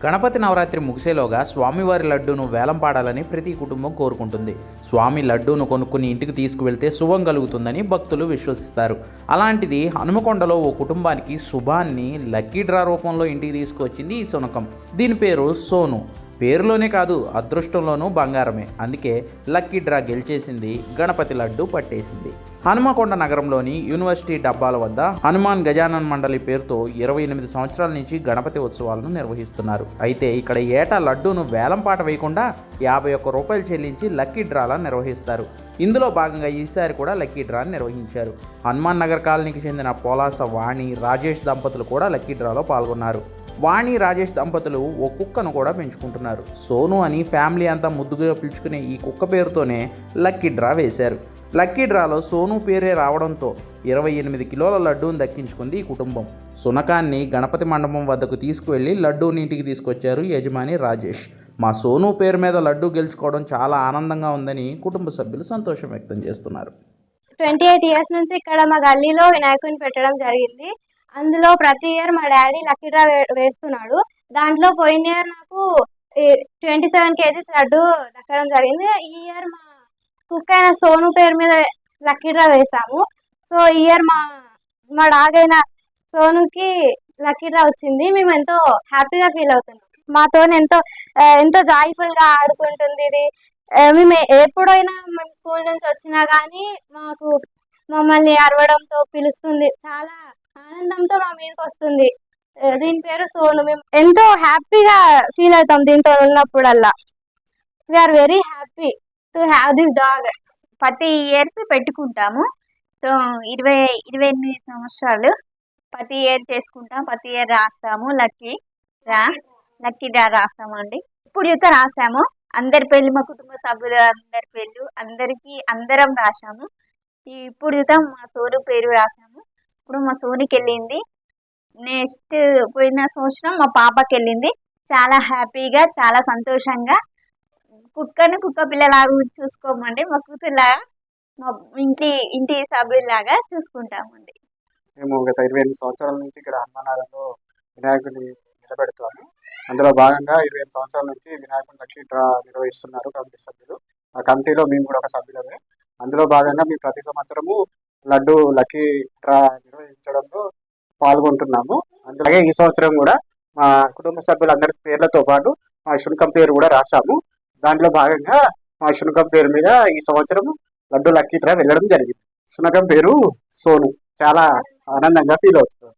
గణపతి నవరాత్రి ముగిసేలోగా స్వామివారి లడ్డూను వేలం పాడాలని ప్రతి కుటుంబం కోరుకుంటుంది. స్వామి లడ్డూను కొనుక్కుని ఇంటికి తీసుకువెళ్తే శుభం కలుగుతుందని భక్తులు విశ్వసిస్తారు. అలాంటిది హనుమకొండలో ఓ కుటుంబానికి శుభాన్ని లక్కీ డ్రా రూపంలో ఇంటికి తీసుకువచ్చింది ఈ శునకం. దీని పేరు సోను. పేరులోనే కాదు, అదృష్టంలోనూ బంగారమే. అందుకే లక్కీ డ్రా గెలిచేసింది, గణపతి లడ్డు పట్టేసింది. హనుమకొండ నగరంలోని యూనివర్సిటీ డబ్బాల వద్ద హనుమాన్ గజానన్ మండలి పేరుతో 28 సంవత్సరాల నుంచి గణపతి ఉత్సవాలను నిర్వహిస్తున్నారు. అయితే ఇక్కడ ఏటా లడ్డూను వేలంపాట వేయకుండా 51 రూపాయలు చెల్లించి లక్కీ డ్రాలా నిర్వహిస్తారు. ఇందులో భాగంగా ఈసారి కూడా లక్కీ డ్రాని నిర్వహించారు. హనుమాన్ నగర్ కాలనీకి చెందిన పోలాస వాణి, రాజేష్ దంపతులు కూడా లక్కీ డ్రాలో పాల్గొన్నారు. వాణి, రాజేష్ దంపతులు ఓ కుక్కను కూడా పెంచుకుంటున్నారు. సోను అని ఫ్యామిలీ అంతా ముద్దుగా పిలుచుకునే ఈ కుక్క పేరుతోనే లక్కీ డ్రా వేశారు. లక్కీ డ్రాలో సోను పేరే రావడంతో 28 కిలోల లడ్డూని దక్కించుకుంది ఈ కుటుంబం. సునకాన్ని గణపతి మండపం వద్దకు తీసుకువెళ్ళి లడ్డూని ఇంటికి తీసుకొచ్చారు యజమాని రాజేష్. మా సోను పేరు మీద లడ్డూ గెలుచుకోవడం చాలా ఆనందంగా ఉందని కుటుంబ సభ్యులు సంతోషం వ్యక్తం చేస్తున్నారు. 28 ఇయర్స్ నుంచి ఇక్కడ మా గల్లీలో వినాయకుని పెట్టడం జరిగింది. అందులో ప్రతి ఇయర్ మా డాడీ లక్కీ డ్రా వేస్తున్నాడు. దాంట్లో పోయిన ఇయర్ నాకు 27 కేజీస్ లడ్డు దక్కడం జరిగింది. ఈ ఇయర్ మా కుక్ అయిన సోను పేరు మీద లక్కీ డ్రా వేసాము. సో ఈ ఇయర్ మా డాగ్ అయిన సోనుకి లక్కీ డ్రా వచ్చింది. మేము ఎంతో హ్యాపీగా ఫీల్ అవుతున్నాం. మాతో ఎంతో జాయ్ఫుల్ గా ఆడుకుంటుంది ఇది. మేము ఎప్పుడైనా మేము స్కూల్ నుంచి వచ్చినా కానీ మమ్మల్ని అరవడంతో పిలుస్తుంది. చాలా ఆనందంతో మా మీదకి వస్తుంది. దీని పేరు సోను. మేము ఎంతో హ్యాపీగా ఫీల్ అవుతాం దీంతో ఉన్నప్పుడల్లా. We are very happy to have this dog. ప్రతి ఇయర్స్ పెట్టుకుంటాము. సో 28 సంవత్సరాలు ప్రతి ఇయర్ చేసుకుంటాం. ప్రతి ఇయర్ రాస్తాము లక్కీ డ్రా రాస్తామండి. ఇప్పుడు యుత రాసాము. అందరి పెళ్ళి, మా కుటుంబ సభ్యులు అందరి పెళ్ళు, అందరం రాసాము. ఇప్పుడు యుత మా సోను పేరు రాసాము. ఇప్పుడు మా సోనికి వెళ్ళింది. నెక్స్ట్ పోయిన సంవత్సరం మా పాపకి వెళ్ళింది. చాలా హ్యాపీగా, చాలా సంతోషంగా కుక్క పిల్లలాగా చూసుకోమండి. మా కూతురులాగా, మా ఇంటి సభ్యులాగా చూసుకుంటామండి. మేము గత 28 సంవత్సరాల నుంచి ఇక్కడ హనుమానాలలో వినాయకుడిని నిలబెడతాము. అందులో భాగంగా 25 సంవత్సరాల నుంచి వినాయకుడి లక్కీ డ్రా నిర్వహిస్తున్నారు కమిటీ సభ్యులు. ఆ కమిటీలో మేము కూడా ఒక సభ్యులమే. అందులో భాగంగా మేము ప్రతి సంవత్సరము లడ్డు లక్కీ డ్రా నిర్వహించడంలో పాల్గొంటున్నాము. అందుకే ఈ సంవత్సరం కూడా మా కుటుంబ సభ్యులందరి పేర్లతో పాటు మా శునకం పేరు కూడా రాసాము. దాంట్లో భాగంగా మా శునకం పేరు మీద ఈ సంవత్సరం లడ్డు లక్కీ డ్రా వెళ్ళడం జరిగింది. శునకం పేరు సోను. చాలా ఆనందంగా ఫీల్ అవుతుంది.